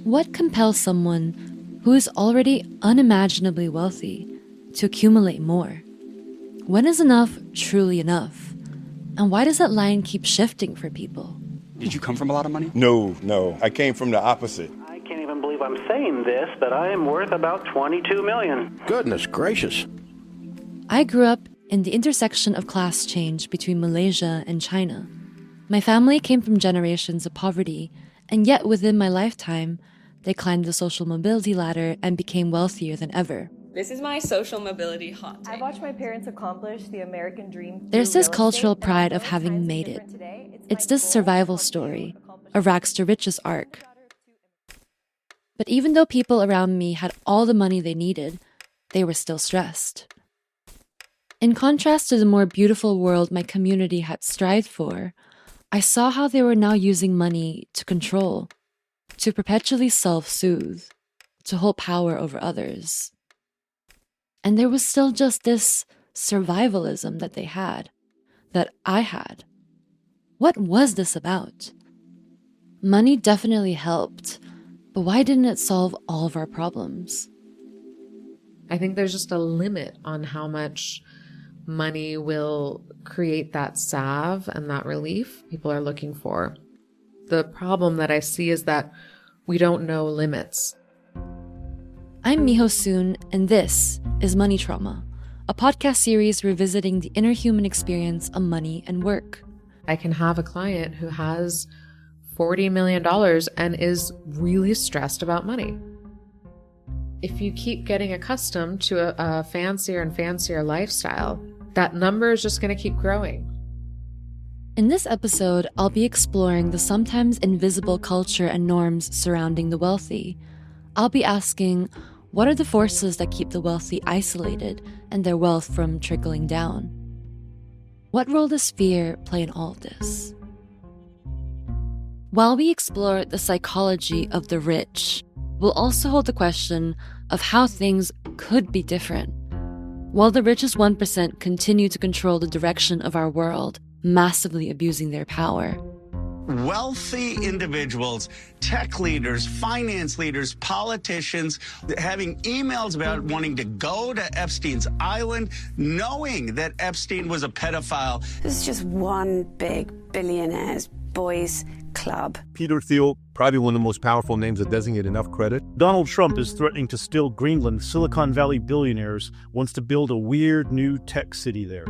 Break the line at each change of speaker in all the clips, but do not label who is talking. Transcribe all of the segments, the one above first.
What compels someone who is already unimaginably wealthy to accumulate more? When is enough truly enough? And why does that line keep shifting for people?
Did you come from a lot of money?
No. I came from the opposite.
I can't even believe I'm saying this, but I am worth about $22 million.
Goodness gracious.
I grew up in the intersection of class change between Malaysia and China. My family came from generations of poverty, and yet within my lifetime, they climbed the social mobility ladder and became wealthier than ever.
This is my social mobility hot take.
I watched my parents accomplish the American dream.
There's this cultural pride of having made it. It's this survival story, a rags to riches arc. But even though people around me had all the money they needed, they were still stressed. In contrast to the more beautiful world my community had strived for, I saw how they were now using money to control, to perpetually self-soothe, to hold power over others. And there was still just this survivalism that they had, that I had. What was this about? Money definitely helped, but why didn't it solve all of our problems?
I think there's just a limit on how much money will create that salve and that relief people are looking for. The problem that I see is that we don't know limits.
I'm Miho Soon, and this is Money Trauma, a podcast series revisiting the inner human experience of money and work.
I can have a client who has $40 million and is really stressed about money. If you keep getting accustomed to a fancier and fancier lifestyle, that number is just going to keep growing.
In this episode, I'll be exploring the sometimes invisible culture and norms surrounding the wealthy. I'll be asking, what are the forces that keep the wealthy isolated and their wealth from trickling down? What role does fear play in all of this? While we explore the psychology of the rich, we'll also hold the question of how things could be different. While the richest 1% continue to control the direction of our world, massively abusing their power.
Wealthy individuals, tech leaders, finance leaders, politicians, having emails about wanting to go to Epstein's island, knowing that Epstein was a pedophile.
This is just one big billionaires boys club.
Peter Thiel, probably one of the most powerful names that doesn't get enough credit.
Donald Trump is threatening to steal Greenland. Silicon Valley billionaires wants to build a weird new tech city there.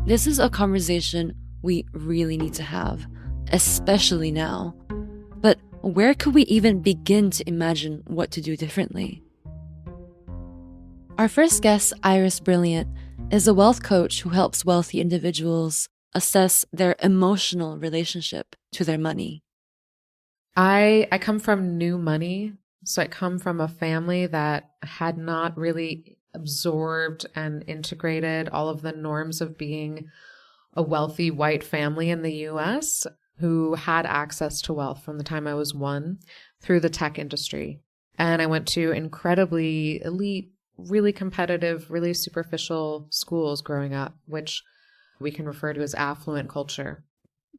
This is a conversation we really need to have, especially now. But where could we even begin to imagine what to do differently? Our first guest, Iris Brilliant, is a wealth coach who helps wealthy individuals assess their emotional relationship to their money.
I come from new money, so I come from a family that had not really absorbed and integrated all of the norms of being a wealthy white family in the US who had access to wealth from the time I was 1 through the tech industry. And I went to incredibly elite, really competitive, really superficial schools growing up, which we can refer to as affluent culture.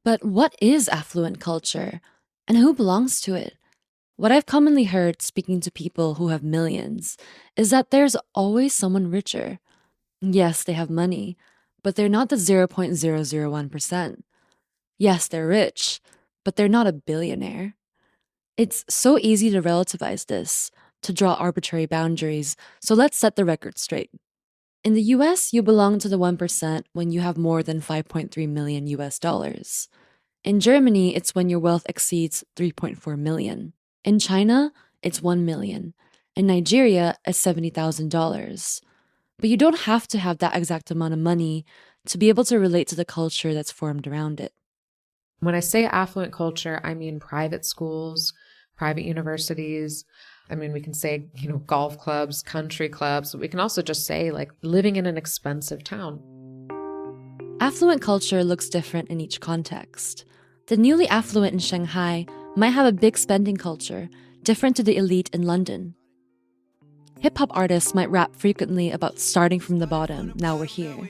But what is affluent culture, and who belongs to it? What I've commonly heard speaking to people who have millions is that there's always someone richer. Yes, they have money, but they're not the 0.001%. Yes, they're rich, but they're not a billionaire. It's so easy to relativize this, to draw arbitrary boundaries, so let's set the record straight. In the US, you belong to the 1% when you have more than 5.3 million US dollars. In Germany, it's when your wealth exceeds 3.4 million. In China, it's 1 million. In Nigeria, it's $70,000. But you don't have to have that exact amount of money to be able to relate to the culture that's formed around it.
When I say affluent culture, I mean private schools, private universities. I mean, we can say, golf clubs, country clubs. We can also just say, living in an expensive town.
Affluent culture looks different in each context. The newly affluent in Shanghai might have a big spending culture, different to the elite in London. Hip-hop artists might rap frequently about starting from the bottom, now we're here.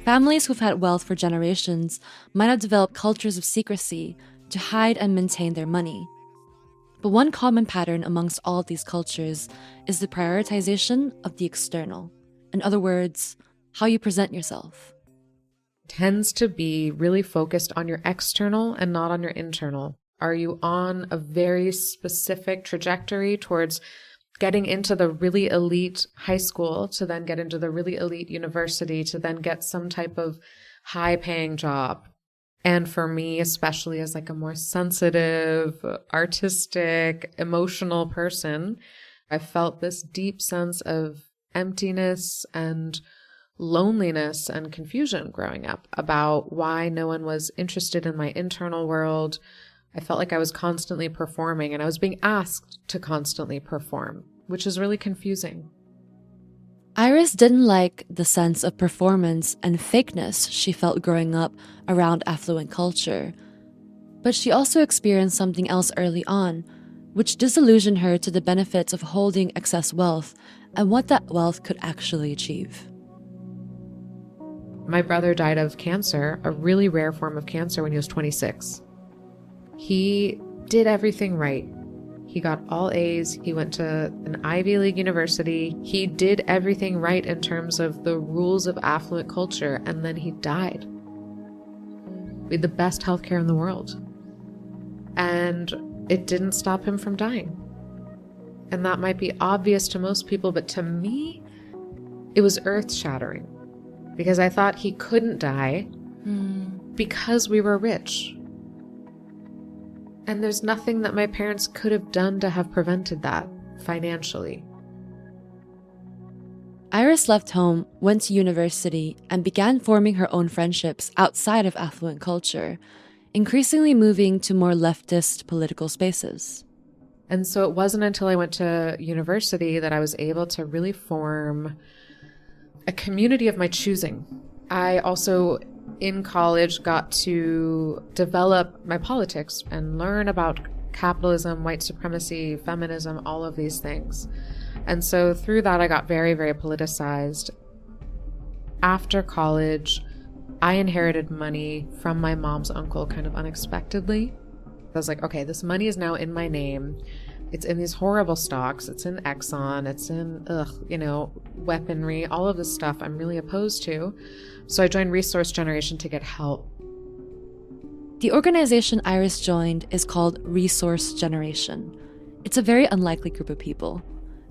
Families who've had wealth for generations might have developed cultures of secrecy, to hide and maintain their money. But one common pattern amongst all of these cultures is the prioritization of the external. In other words, how you present yourself.
Tends to be really focused on your external and not on your internal. Are you on a very specific trajectory towards getting into the really elite high school to then get into the really elite university to then get some type of high-paying job? And for me, especially as like a more sensitive, artistic, emotional person, I felt this deep sense of emptiness and loneliness and confusion growing up about why no one was interested in my internal world. I felt like I was constantly performing and I was being asked to constantly perform, which is really confusing.
Iris didn't like the sense of performance and fakeness she felt growing up around affluent culture. But she also experienced something else early on, which disillusioned her to the benefits of holding excess wealth and what that wealth could actually achieve.
My brother died of cancer, a really rare form of cancer, when he was 26. He did everything right. He got all A's. He went to an Ivy League university. He did everything right in terms of the rules of affluent culture, and then he died. We had the best healthcare in the world. And it didn't stop him from dying. And that might be obvious to most people, but to me, it was earth-shattering. Because I thought he couldn't die because we were rich. And there's nothing that my parents could have done to have prevented that financially.
Iris left home, went to university, and began forming her own friendships outside of affluent culture, increasingly moving to more leftist political spaces.
And so it wasn't until I went to university that I was able to really form a community of my choosing. I also, in college, got to develop my politics and learn about capitalism, white supremacy, feminism, all of these things. And so through that, I got very, very politicized. After college, I inherited money from my mom's uncle kind of unexpectedly. I was like, okay, this money is now in my name. It's in these horrible stocks. It's in Exxon. It's in, weaponry, all of this stuff I'm really opposed to. So I joined Resource Generation to get help.
The organization Iris joined is called Resource Generation. It's a very unlikely group of people.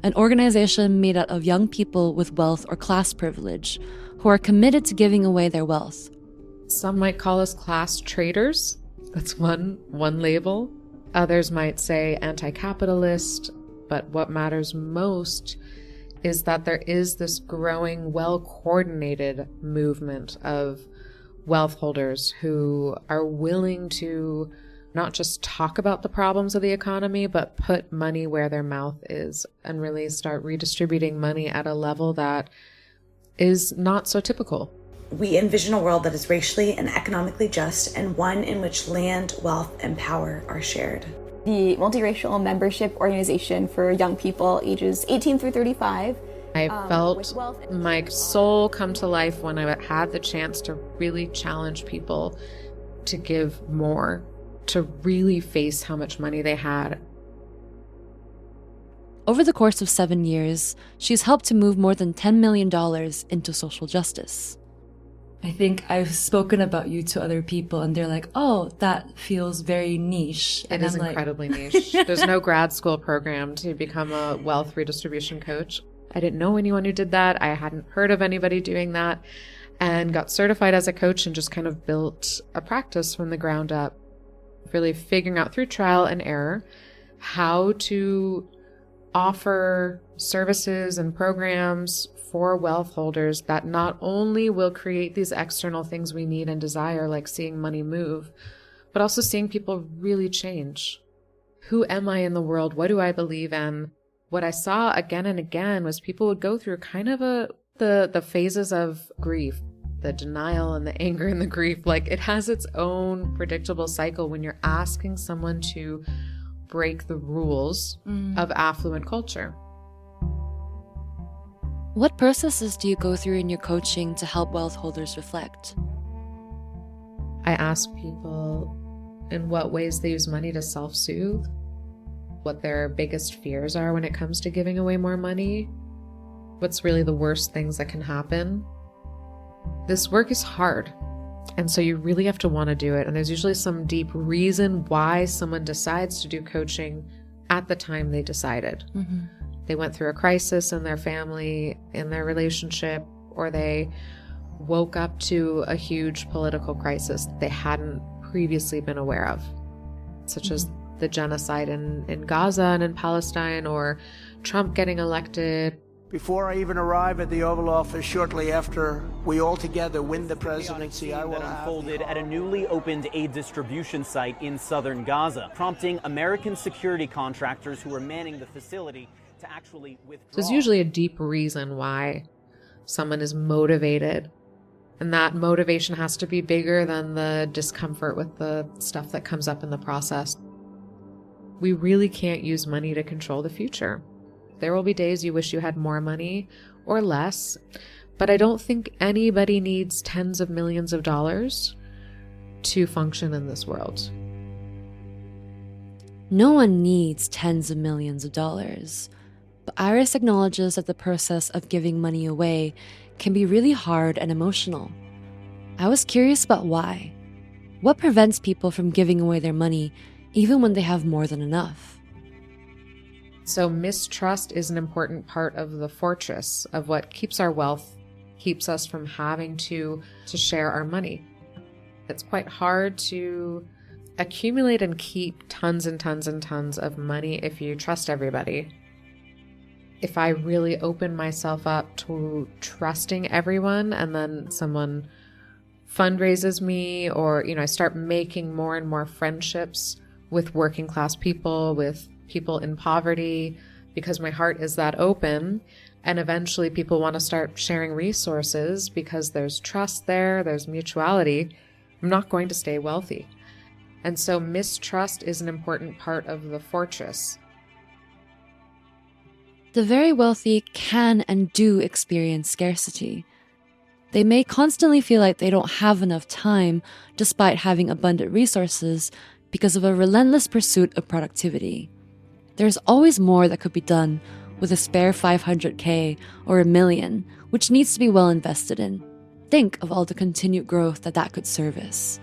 An organization made out of young people with wealth or class privilege who are committed to giving away their wealth.
Some might call us class traders. That's one label. Others might say anti-capitalist, but what matters most is that there is this growing, well-coordinated movement of wealth holders who are willing to not just talk about the problems of the economy, but put money where their mouth is and really start redistributing money at a level that is not so typical.
We envision a world that is racially and economically just and one in which land, wealth, and power are shared.
The multiracial membership organization for young people ages 18 through 35.
I felt my soul come to life when I had the chance to really challenge people to give more, to really face how much money they had.
Over the course of 7 years, she's helped to move more than $10 million into social justice.
I think I've spoken about you to other people and they're like, oh, that feels very niche.
It is incredibly niche. There's no grad school program to become a wealth redistribution coach. I didn't know anyone who did that. I hadn't heard of anybody doing that, and got certified as a coach and just kind of built a practice from the ground up, really figuring out through trial and error how to offer services and programs for wealth holders that not only will create these external things we need and desire, like seeing money move, but also seeing people really change. Who am I in the world? What do I believe in? What I saw again and again was people would go through kind of the phases of grief, the denial and the anger and the grief. Like, it has its own predictable cycle when you're asking someone to break the rules of affluent culture.
What processes do you go through in your coaching to help wealth holders reflect?
I ask people, in what ways they use money to self-soothe, what their biggest fears are when it comes to giving away more money, what's really the worst things that can happen. This work is hard, and so you really have to want to do it. And there's usually some deep reason why someone decides to do coaching at the time they decided.
Mm-hmm.
They went through a crisis in their family, in their relationship, or they woke up to a huge political crisis that they hadn't previously been aware of, such as the genocide in Gaza and in Palestine, or Trump getting elected.
Before I even arrive at the Oval Office, shortly after we all together win the presidency, I will have
unfolded at a newly opened aid distribution site in southern Gaza, prompting American security contractors who are manning the facility to actually withdraw.
So there's usually a deep reason why someone is motivated, and that motivation has to be bigger than the discomfort with the stuff that comes up in the process. We really can't use money to control the future. There will be days you wish you had more money or less, but I don't think anybody needs tens of millions of dollars to function in this world.
No one needs tens of millions of dollars, but Iris acknowledges that the process of giving money away can be really hard and emotional. I was curious about why. What prevents people from giving away their money even when they have more than enough?
So mistrust is an important part of the fortress of what keeps our wealth, keeps us from having to share our money. It's quite hard to accumulate and keep tons and tons and tons of money if you trust everybody. If I really open myself up to trusting everyone, and then someone fundraises me, or, I start making more and more friendships with working class people, with people in poverty, because my heart is that open, and eventually people want to start sharing resources because there's trust there, there's mutuality, I'm not going to stay wealthy. And so mistrust is an important part of the fortress.
The very wealthy can and do experience scarcity. They may constantly feel like they don't have enough time despite having abundant resources because of a relentless pursuit of productivity. There's always more that could be done with a spare $500K or $1 million, which needs to be well invested in. Think of all the continued growth that could service.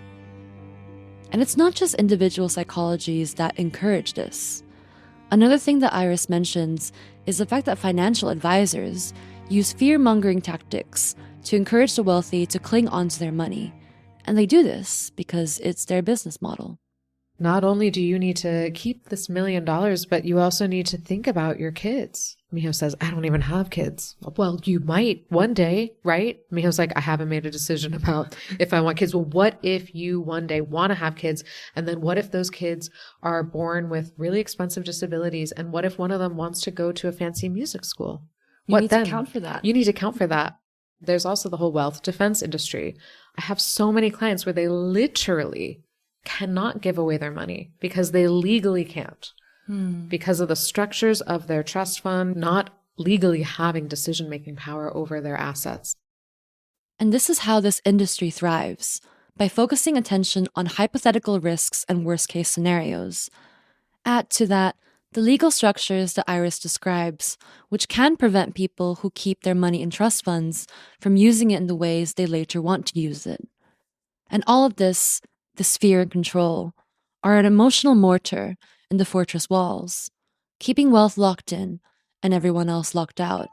And it's not just individual psychologies that encourage this. Another thing that Iris mentions is the fact that financial advisors use fear-mongering tactics to encourage the wealthy to cling onto their money. And they do this because it's their business model.
Not only do you need to keep this $1 million, but you also need to think about your kids. Miho says, I don't even have kids. Well, you might one day, right? Miho's like, I haven't made a decision about if I want kids. Well, what if you one day want to have kids? And then what if those kids are born with really expensive disabilities? And what if one of them wants to go to a fancy music school?
You need to account for that.
You need to account for that. There's also the whole wealth defense industry. I have so many clients where they literally cannot give away their money because they legally can't. Because of the structures of their trust fund not legally having decision-making power over their assets.
And this is how this industry thrives, by focusing attention on hypothetical risks and worst-case scenarios. Add to that the legal structures that Iris describes, which can prevent people who keep their money in trust funds from using it in the ways they later want to use it. And all of this fear and control, are an emotional mortar in the fortress walls, keeping wealth locked in and everyone else locked out.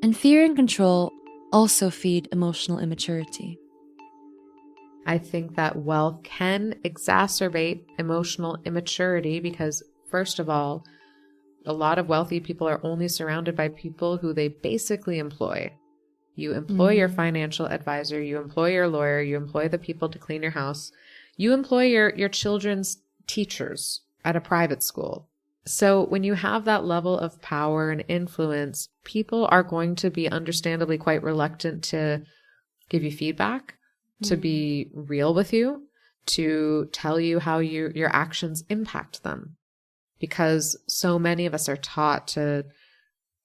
And fear and control also feed emotional immaturity.
I think that wealth can exacerbate emotional immaturity because, first of all, a lot of wealthy people are only surrounded by people who they basically employ. You employ your financial advisor, you employ your lawyer, you employ the people to clean your house, you employ your children's teachers at a private school. So when you have that level of power and influence, people are going to be understandably quite reluctant to give you feedback, to be real with you, to tell you how your actions impact them. Because so many of us are taught to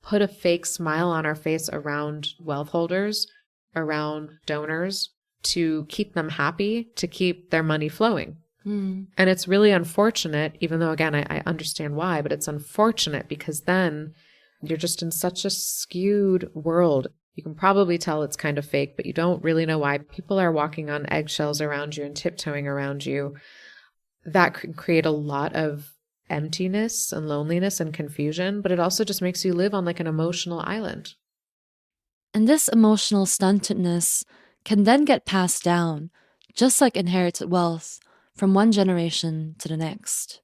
put a fake smile on our face around wealth holders, around donors, to keep them happy, to keep their money flowing.
Mm.
And it's really unfortunate, even though, again, I understand why, but it's unfortunate because then you're just in such a skewed world. You can probably tell it's kind of fake, but you don't really know why. People are walking on eggshells around you and tiptoeing around you. That could create a lot of emptiness and loneliness and confusion, but it also just makes you live on like an emotional island.
And this emotional stuntedness can then get passed down, just like inherited wealth, from one generation to the next.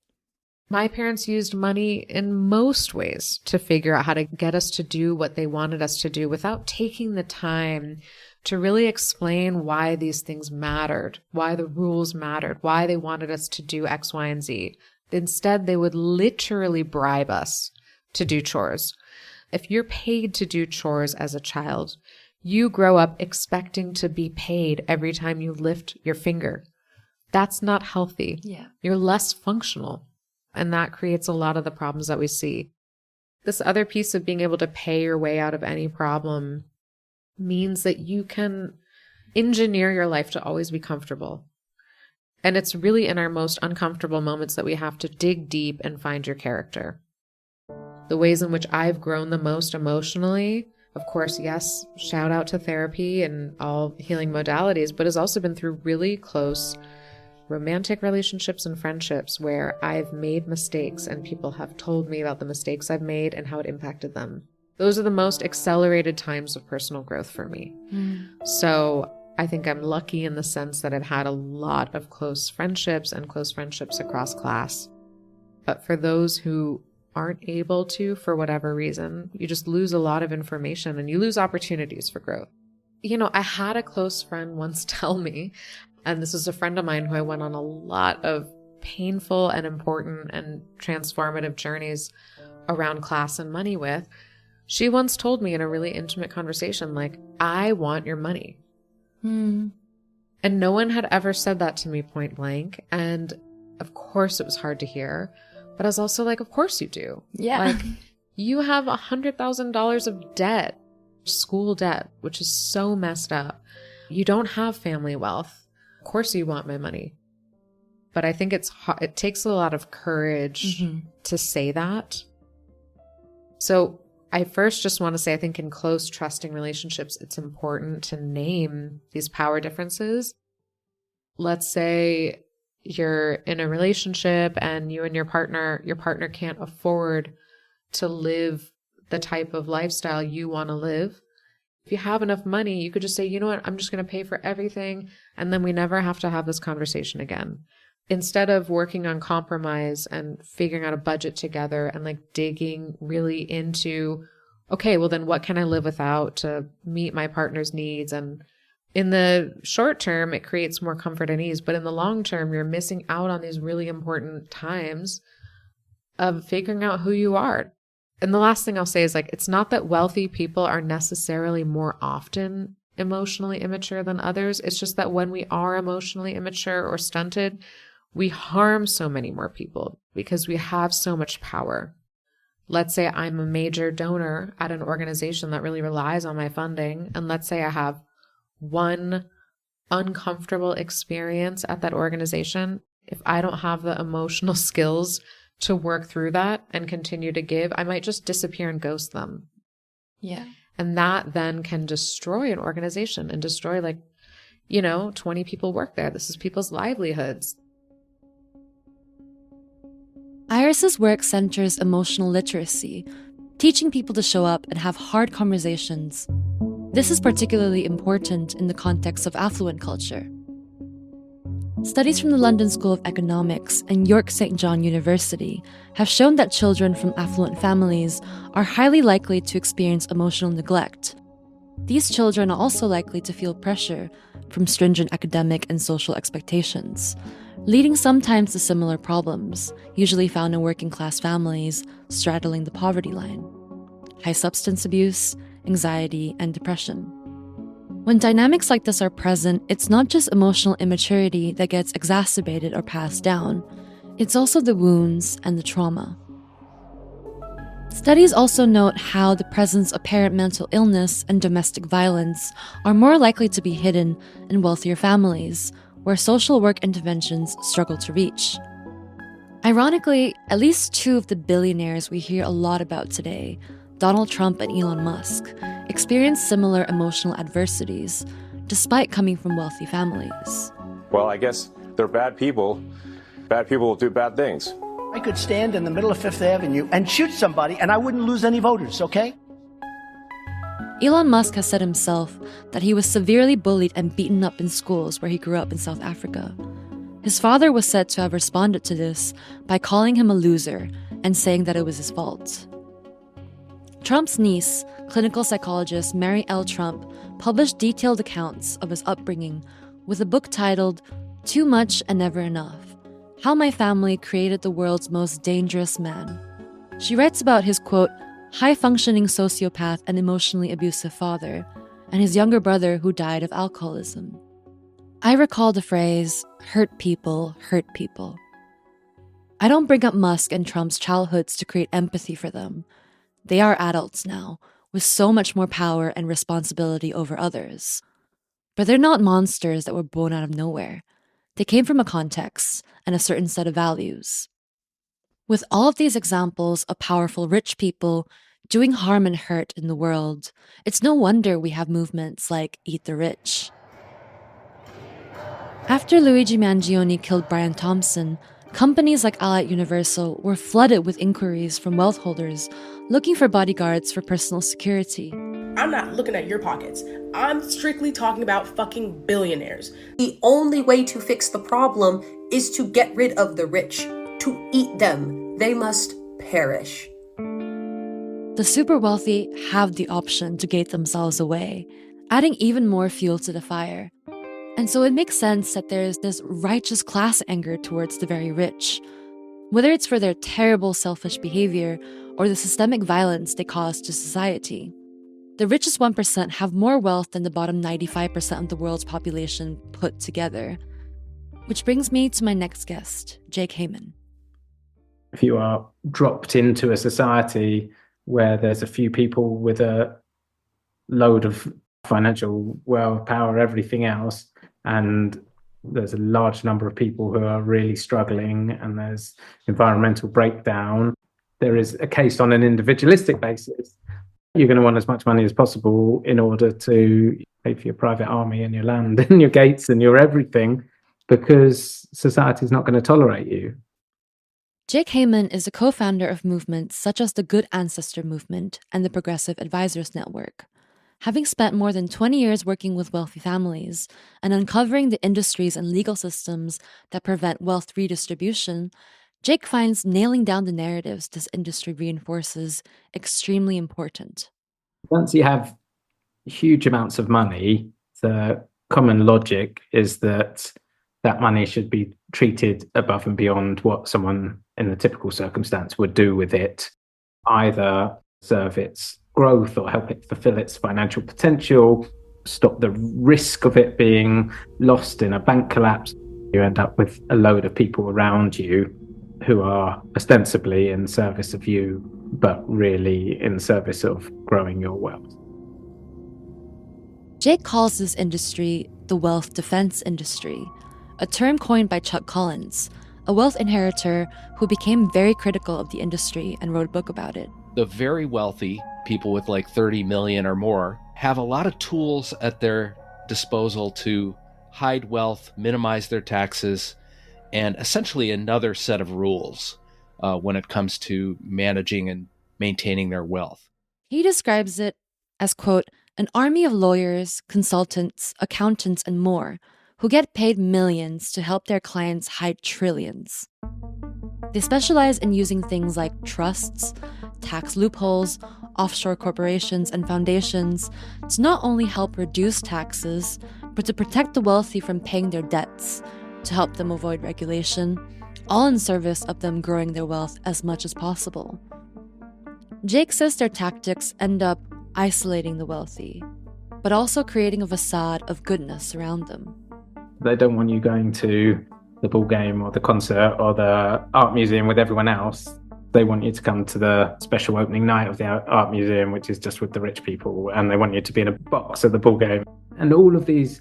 My parents used money in most ways to figure out how to get us to do what they wanted us to do without taking the time to really explain why these things mattered, why the rules mattered, why they wanted us to do X, Y, and Z. Instead, they would literally bribe us to do chores. If you're paid to do chores as a child, you grow up expecting to be paid every time you lift your finger. That's not healthy.
Yeah.
You're less functional. And that creates a lot of the problems that we see. This other piece of being able to pay your way out of any problem means that you can engineer your life to always be comfortable. And it's really in our most uncomfortable moments that we have to dig deep and find your character. The ways in which I've grown the most emotionally, of course, yes, shout out to therapy and all healing modalities, but has also been through really close romantic relationships and friendships where I've made mistakes and people have told me about the mistakes I've made and how it impacted them. Those are the most accelerated times of personal growth for me. So I think I'm lucky in the sense that I've had a lot of close friendships and close friendships across class. But for those who aren't able to, for whatever reason, you just lose a lot of information and you lose opportunities for growth. You know, I had a close friend once tell me, and this is a friend of mine who I went on a lot of painful and important and transformative journeys around class and money with. She once told me in a really intimate conversation, like, I want your money. And no one had ever said that to me point blank. And of course it was hard to hear, but I was also like, of course you do.
Yeah.
Like, you have $100,000 of debt, school debt, which is so messed up. You don't have family wealth. Of course you want my money. But I think it takes a lot of courage to say that. So I first just want to say, I think in close, trusting relationships, it's important to name these power differences. Let's say you're in a relationship and you and your partner can't afford to live the type of lifestyle you want to live. If you have enough money, you could just say, you know what, I'm just going to pay for everything. And then we never have to have this conversation again. Instead of working on compromise and figuring out a budget together and like digging really into, okay, well then what can I live without to meet my partner's needs? And in the short term, it creates more comfort and ease. But in the long term, you're missing out on these really important times of figuring out who you are. And the last thing I'll say is, like, it's not that wealthy people are necessarily more often emotionally immature than others. It's just that when we are emotionally immature or stunted, we harm so many more people because we have so much power. Let's say I'm a major donor at an organization that really relies on my funding. And let's say I have one uncomfortable experience at that organization. If I don't have the emotional skills to work through that and continue to give, I might just disappear and ghost them.
Yeah.
And that then can destroy an organization and destroy, 20 people work there. This is people's livelihoods.
Iris's work centers emotional literacy, teaching people to show up and have hard conversations. This is particularly important in the context of affluent culture. Studies from the London School of Economics and York St. John University have shown that children from affluent families are highly likely to experience emotional neglect. These children are also likely to feel pressure from stringent academic and social expectations, leading sometimes to similar problems, usually found in working-class families straddling the poverty line: high substance abuse, anxiety, and depression. When dynamics like this are present, it's not just emotional immaturity that gets exacerbated or passed down, it's also the wounds and the trauma. Studies also note how the presence of apparent mental illness and domestic violence are more likely to be hidden in wealthier families, where social work interventions struggle to reach. Ironically, at least two of the billionaires we hear a lot about today, Donald Trump and Elon Musk, experienced similar emotional adversities, despite coming from wealthy families.
Well, I guess they're bad people. Bad people will do bad things.
I could stand in the middle of Fifth Avenue and shoot somebody and I wouldn't lose any voters, okay?
Elon Musk has said himself that he was severely bullied and beaten up in schools where he grew up in South Africa. His father was said to have responded to this by calling him a loser and saying that it was his fault. Trump's niece, clinical psychologist Mary L. Trump, published detailed accounts of his upbringing with a book titled Too Much and Never Enough: How My Family Created the World's Most Dangerous Man. She writes about his, quote, high-functioning sociopath and emotionally abusive father, and his younger brother who died of alcoholism. I recall the phrase, hurt people hurt people. I don't bring up Musk and Trump's childhoods to create empathy for them. They are adults now, with so much more power and responsibility over others. But they're not monsters that were born out of nowhere. They came from a context and a certain set of values. With all of these examples of powerful rich people doing harm and hurt in the world, it's no wonder we have movements like Eat the Rich. After Luigi Mangione killed Brian Thompson, companies like Allied Universal were flooded with inquiries from wealth holders looking for bodyguards for personal security.
I'm not looking at your pockets. I'm strictly talking about fucking billionaires. The only way to fix the problem is to get rid of the rich, to eat them. They must perish.
The super wealthy have the option to gate themselves away, adding even more fuel to the fire. And so it makes sense that there's this righteous class anger towards the very rich, whether it's for their terrible selfish behavior or the systemic violence they cause to society. The richest 1% have more wealth than the bottom 95% of the world's population put together. Which brings me to my next guest, Jake Heyman.
If you are dropped into a society where there's a few people with a load of financial wealth, power, everything else, and there's a large number of people who are really struggling and there's environmental breakdown, there is a case on an individualistic basis. You're going to want as much money as possible in order to pay for your private army and your land and your gates and your everything, because society is not going to tolerate you.
Jake Heyman is a co-founder of movements such as the Good Ancestor Movement and the Progressive Advisors Network. Having spent more than 20 years working with wealthy families and uncovering the industries and legal systems that prevent wealth redistribution, Jake finds nailing down the narratives this industry reinforces extremely important.
Once you have huge amounts of money, the common logic is that that money should be treated above and beyond what someone in the typical circumstance would do with it, either serve its growth or help it fulfill its financial potential, stop the risk of it being lost in a bank collapse. You end up with a load of people around you who are ostensibly in service of you, but really in service of growing your wealth.
Jake calls this industry the wealth defense industry, a term coined by Chuck Collins, a wealth inheritor who became very critical of the industry and wrote a book about it.
The very wealthy, people with like 30 million or more, have a lot of tools at their disposal to hide wealth, minimize their taxes, and essentially another set of rules when it comes to managing and maintaining their wealth.
He describes it as, quote, an army of lawyers, consultants, accountants, and more who get paid millions to help their clients hide trillions. They specialize in using things like trusts, tax loopholes, offshore corporations, and foundations to not only help reduce taxes, but to protect the wealthy from paying their debts, to help them avoid regulation, all in service of them growing their wealth as much as possible. Jake says their tactics end up isolating the wealthy, but also creating a facade of goodness around them.
They don't want you going to the ball game or the concert or the art museum with everyone else. They want you to come to the special opening night of the art museum, which is just with the rich people, and they want you to be in a box at the ball game. And all of these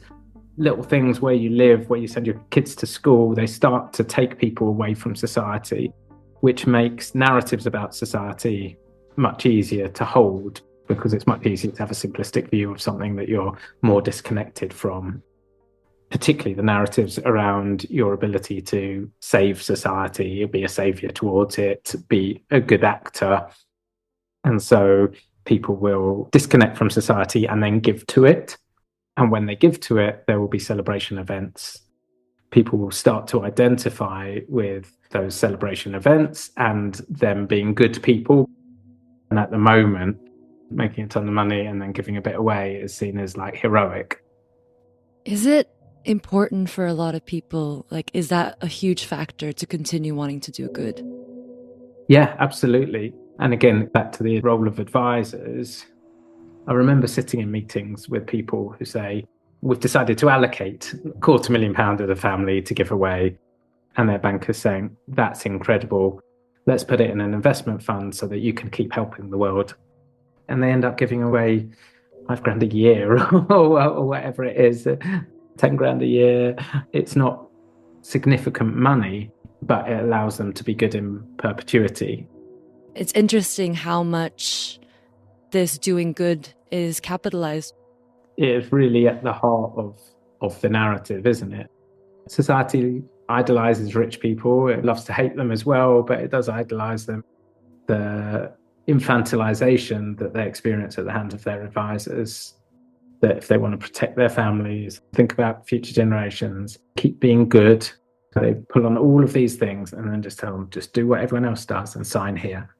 little things, where you live, where you send your kids to school, they start to take people away from society, which makes narratives about society much easier to hold, because it's much easier to have a simplistic view of something that you're more disconnected from. Particularly the narratives around your ability to save society, be a savior towards it, be a good actor. And so people will disconnect from society and then give to it. And when they give to it, there will be celebration events. People will start to identify with those celebration events and them being good people. And at the moment, making a ton of money and then giving a bit away is seen as like heroic.
Is it important for a lot of people? Like, is that a huge factor to continue wanting to do good?
Yeah, absolutely. And again, back to the role of advisors, I remember sitting in meetings with people who say, we've decided to allocate £250,000 of the family to give away. And their banker's saying, that's incredible. Let's put it in an investment fund so that you can keep helping the world. And they end up giving away £5,000 a year or whatever it is, 10 grand a year. It's not significant money, but it allows them to be good in perpetuity.
It's interesting how much this doing good is capitalized.
It's really at the heart of the narrative, isn't it? Society idolizes rich people. It loves to hate them as well, but it does idolize them. The infantilization that they experience at the hands of their advisors, that if they want to protect their families, think about future generations, keep being good, they pull on all of these things and then just tell them, just do what everyone else does and sign here.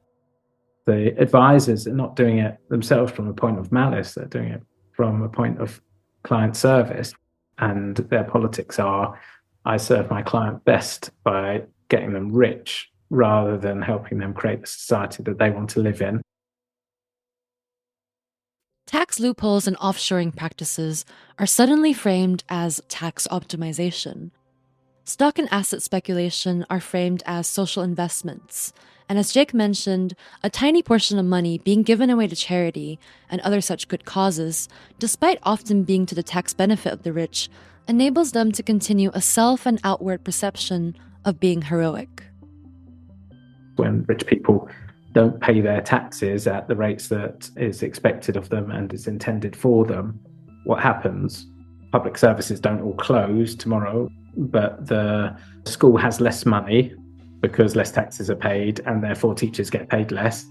The advisors are not doing it themselves from a point of malice, they're doing it from a point of client service. And their politics are, I serve my client best by getting them rich rather than helping them create the society that they want to live in.
Tax loopholes and offshoring practices are suddenly framed as tax optimization. Stock and asset speculation are framed as social investments. And as Jake mentioned, a tiny portion of money being given away to charity and other such good causes, despite often being to the tax benefit of the rich, enables them to continue a self and outward perception of being heroic.
When rich people don't pay their taxes at the rates that is expected of them and is intended for them, what happens? Public services don't all close tomorrow, but the school has less money because less taxes are paid and therefore teachers get paid less.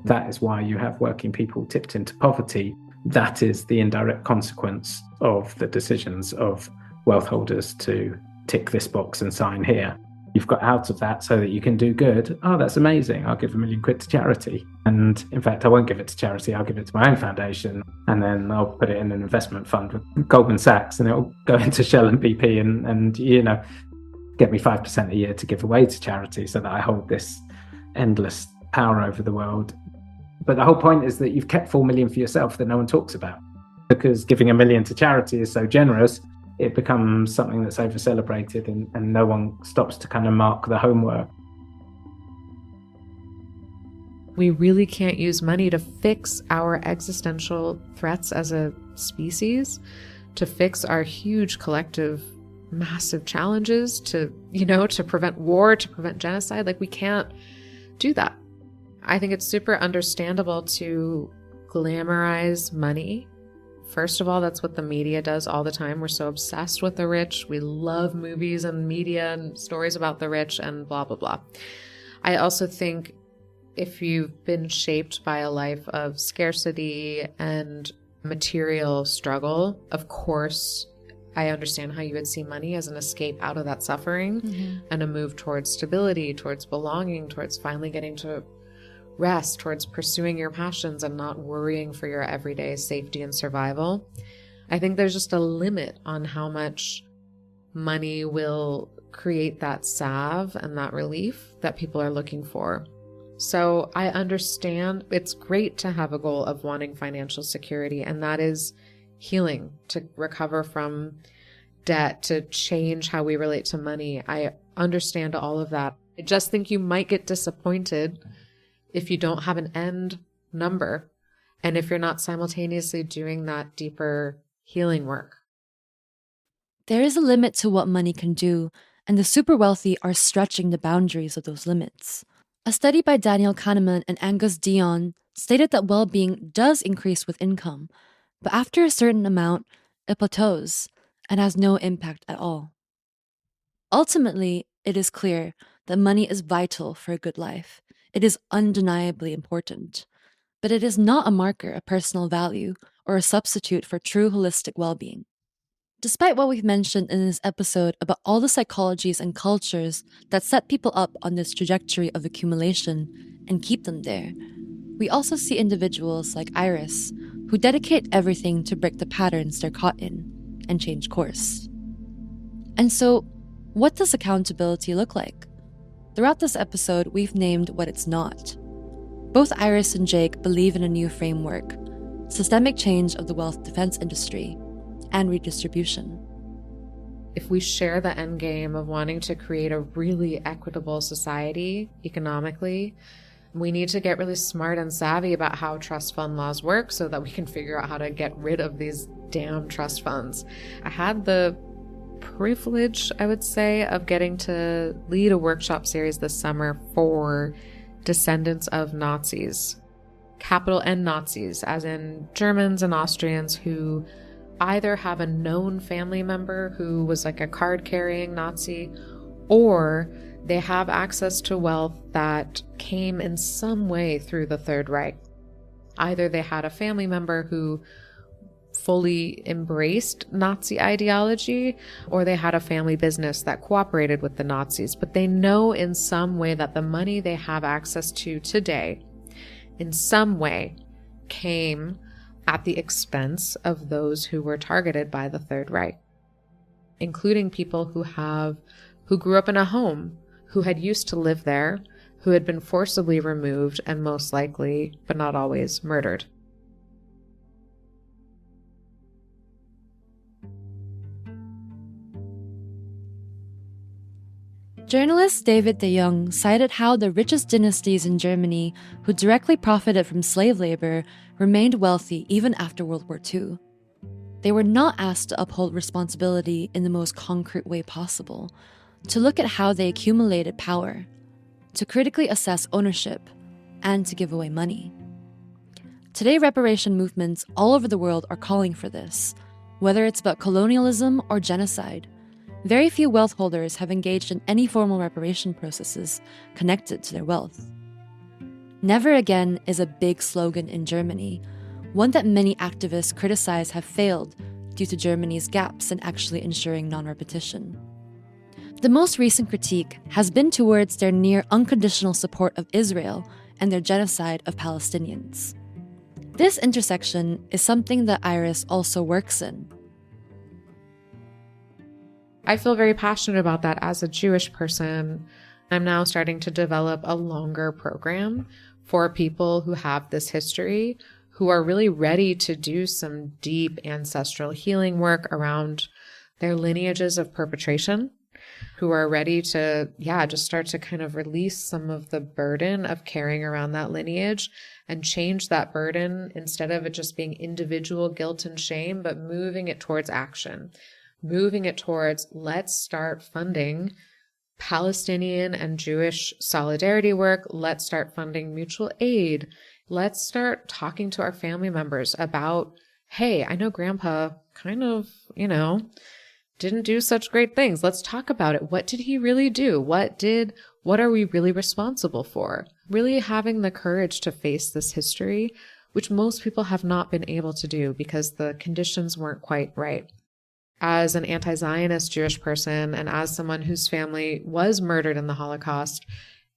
That is why you have working people tipped into poverty. That is the indirect consequence of the decisions of wealth holders to tick this box and sign here. You've got out of that so that you can do good. Oh, that's amazing. I'll give £1 million to charity. And in fact, I won't give it to charity. I'll give it to my own foundation. And then I'll put it in an investment fund with Goldman Sachs and it'll go into Shell and BP and you know, get me 5% a year to give away to charity so that I hold this endless power over the world. But the whole point is that you've kept 4 million for yourself that no one talks about. Because giving £1 million to charity is so generous, it becomes something that's over-celebrated and no one stops to kind of mark the homework.
We really can't use money to fix our existential threats as a species, to fix our huge collective massive challenges, to prevent war, to prevent genocide. Like, we can't do that. I think it's super understandable to glamorize money. First of all, that's what the media does all the time. We're so obsessed with the rich. We love movies and media and stories about the rich and blah, blah, blah. I also think if you've been shaped by a life of scarcity and material struggle, of course, I understand how you would see money as an escape out of that suffering and a move towards stability, towards belonging, towards finally getting to rest, towards pursuing your passions and not worrying for your everyday safety and survival. I think there's just a limit on how much money will create that salve and that relief that people are looking for. So I understand it's great to have a goal of wanting financial security, and that is healing, to recover from debt, to change how we relate to money. I understand all of that. I just think you might get disappointed if you don't have an end number and if you're not simultaneously doing that deeper healing work.
There is a limit to what money can do, and the super wealthy are stretching the boundaries of those limits. A study by Daniel Kahneman and Angus Dion stated that well-being does increase with income, but after a certain amount, it plateaus and has no impact at all. Ultimately, it is clear that money is vital for a good life. It is undeniably important, but it is not a marker of personal value or a substitute for true holistic well-being. Despite what we've mentioned in this episode about all the psychologies and cultures that set people up on this trajectory of accumulation and keep them there, we also see individuals like Iris who dedicate everything to break the patterns they're caught in and change course. And so, what does accountability look like? Throughout this episode, we've named what it's not. Both Iris and Jake believe in a new framework, systemic change of the wealth defense industry, and redistribution.
If we share the end game of wanting to create a really equitable society economically, we need to get really smart and savvy about how trust fund laws work so that we can figure out how to get rid of these damn trust funds. I had the privilege, I would say, of getting to lead a workshop series this summer for descendants of Nazis. Capital N Nazis, as in Germans and Austrians who either have a known family member who was like a card-carrying Nazi, or they have access to wealth that came in some way through the Third Reich. Either they had a family member who fully embraced Nazi ideology, or they had a family business that cooperated with the Nazis, but they know in some way that the money they have access to today, in some way, came at the expense of those who were targeted by the Third Reich, including people who grew up in a home, who had used to live there, who had been forcibly removed and most likely, but not always, murdered.
Journalist David de Jong cited how the richest dynasties in Germany who directly profited from slave labor remained wealthy even after World War II. They were not asked to uphold responsibility in the most concrete way possible, to look at how they accumulated power, to critically assess ownership, and to give away money. Today, reparation movements all over the world are calling for this, whether it's about colonialism or genocide. Very few wealth holders have engaged in any formal reparation processes connected to their wealth. Never again is a big slogan in Germany, one that many activists criticize have failed due to Germany's gaps in actually ensuring non-repetition. The most recent critique has been towards their near unconditional support of Israel and their genocide of Palestinians. This intersection is something that Iris also works in.
I feel very passionate about that as a Jewish person. I'm now starting to develop a longer program for people who have this history, who are really ready to do some deep ancestral healing work around their lineages of perpetration, who are ready to, just start to kind of release some of the burden of carrying around that lineage and change that burden instead of it just being individual guilt and shame, but moving it towards action. Moving it towards, let's start funding Palestinian and Jewish solidarity work. Let's start funding mutual aid. Let's start talking to our family members about, hey, I know grandpa kind of, didn't do such great things. Let's talk about it. What did he really do? What are we really responsible for? Really having the courage to face this history, which most people have not been able to do because the conditions weren't quite right. As an anti-Zionist Jewish person and as someone whose family was murdered in the Holocaust,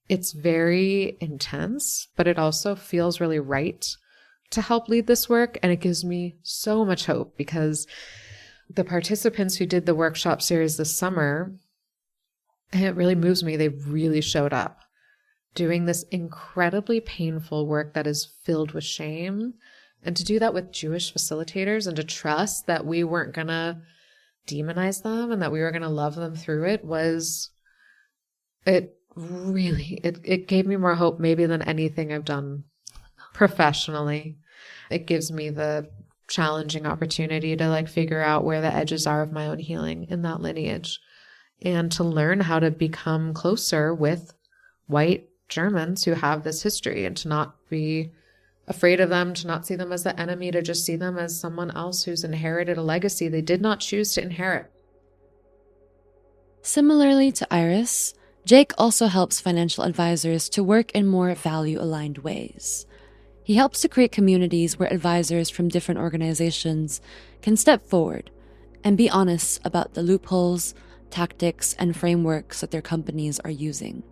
it's very intense, but it also feels really right to help lead this work. And it gives me so much hope because the participants who did the workshop series this summer, it really moves me. They really showed up doing this incredibly painful work that is filled with shame. And to do that with Jewish facilitators and to trust that we weren't going to demonize them and that we were going to love them through it really, it gave me more hope maybe than anything I've done professionally. It gives me the challenging opportunity to like figure out where the edges are of my own healing in that lineage and to learn how to become closer with white Germans who have this history and to not be afraid of them, to not see them as the enemy, to just see them as someone else who's inherited a legacy they did not choose to inherit.
Similarly to Iris, Jake also helps financial advisors to work in more value-aligned ways. He helps to create communities where advisors from different organizations can step forward and be honest about the loopholes, tactics, and frameworks that their companies are using.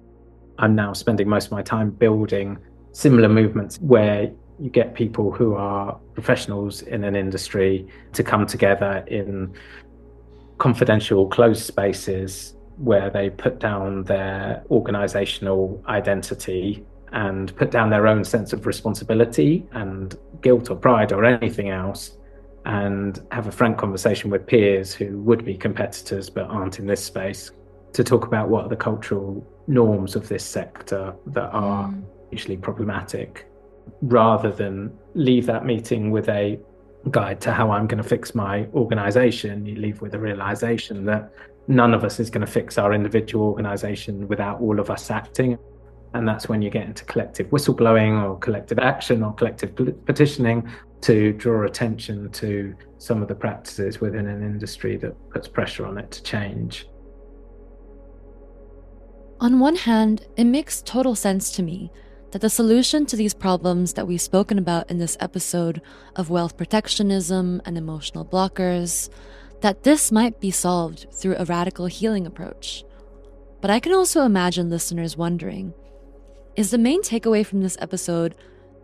I'm now spending most of my time building similar movements where you get people who are professionals in an industry to come together in confidential, closed spaces where they put down their organizational identity and put down their own sense of responsibility and guilt or pride or anything else, and have a frank conversation with peers who would be competitors but aren't in this space to talk about what are the cultural norms of this sector that are usually problematic, rather than leave that meeting with a guide to how I'm going to fix my organization. You leave with a realization that none of us is going to fix our individual organization without all of us acting. And that's when you get into collective whistleblowing or collective action or collective petitioning to draw attention to some of the practices within an industry that puts pressure on it to change.
On one hand, it makes total sense to me that the solution to these problems that we've spoken about in this episode of wealth protectionism and emotional blockers, that this might be solved through a radical healing approach. But I can also imagine listeners wondering, is the main takeaway from this episode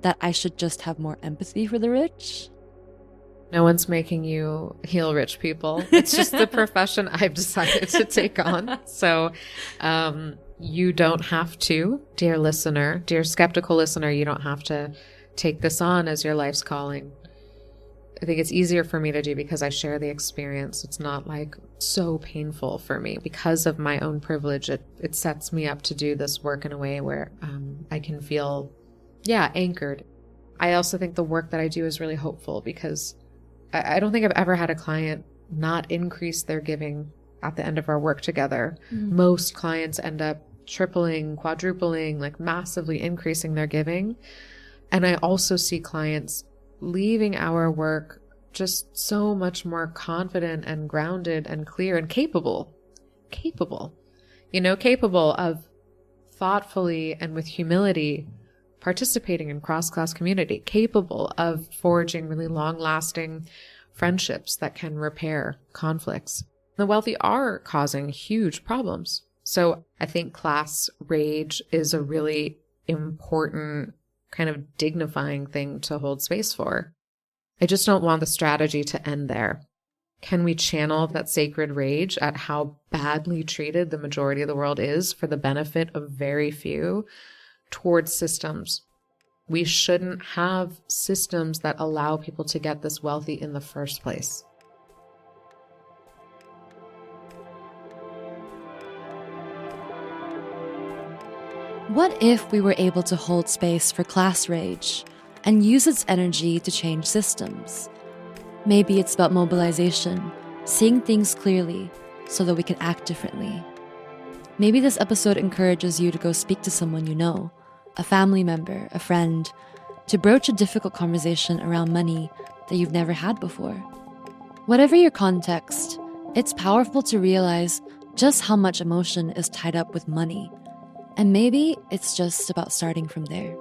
that I should just have more empathy for the rich?
No one's making you heal rich people. It's just the profession I've decided to take on. So you don't have to, dear listener, dear skeptical listener, you don't have to take this on as your life's calling. I think it's easier for me to do because I share the experience. It's not like so painful for me because of my own privilege. It sets me up to do this work in a way where I can feel, anchored. I also think the work that I do is really hopeful because I don't think I've ever had a client not increase their giving at the end of our work together. Most clients end up tripling, quadrupling, like massively increasing their giving. And I also see clients leaving our work just so much more confident and grounded and clear and capable of thoughtfully and with humility participating in cross-class community, capable of forging really long-lasting friendships that can repair conflicts. The wealthy are causing huge problems. So I think class rage is a really important kind of dignifying thing to hold space for. I just don't want the strategy to end there. Can we channel that sacred rage at how badly treated the majority of the world is for the benefit of very few towards systems? We shouldn't have systems that allow people to get this wealthy in the first place.
What if we were able to hold space for class rage and use its energy to change systems? Maybe it's about mobilization, seeing things clearly so that we can act differently. Maybe this episode encourages you to go speak to someone you know, a family member, a friend, to broach a difficult conversation around money that you've never had before. Whatever your context, it's powerful to realize just how much emotion is tied up with money. And maybe it's just about starting from there.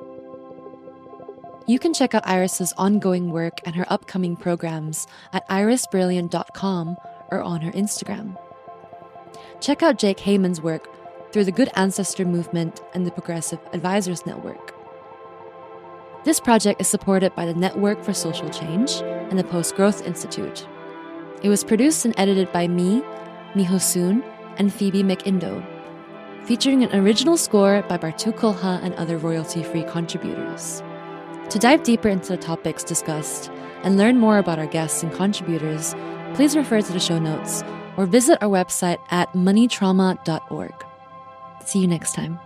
You can check out Iris's ongoing work and her upcoming programs at irisbrilliant.com or on her Instagram. Check out Jake Heyman's work through the Good Ancestor Movement and the Progressive Advisors Network. This project is supported by the Network for Social Change and the Post-Growth Institute. It was produced and edited by me, Miho Soon, and Phoebe McIndo, featuring an original score by Bartu Kulha and other royalty-free contributors. To dive deeper into the topics discussed and learn more about our guests and contributors, please refer to the show notes or visit our website at moneytrauma.org. See you next time.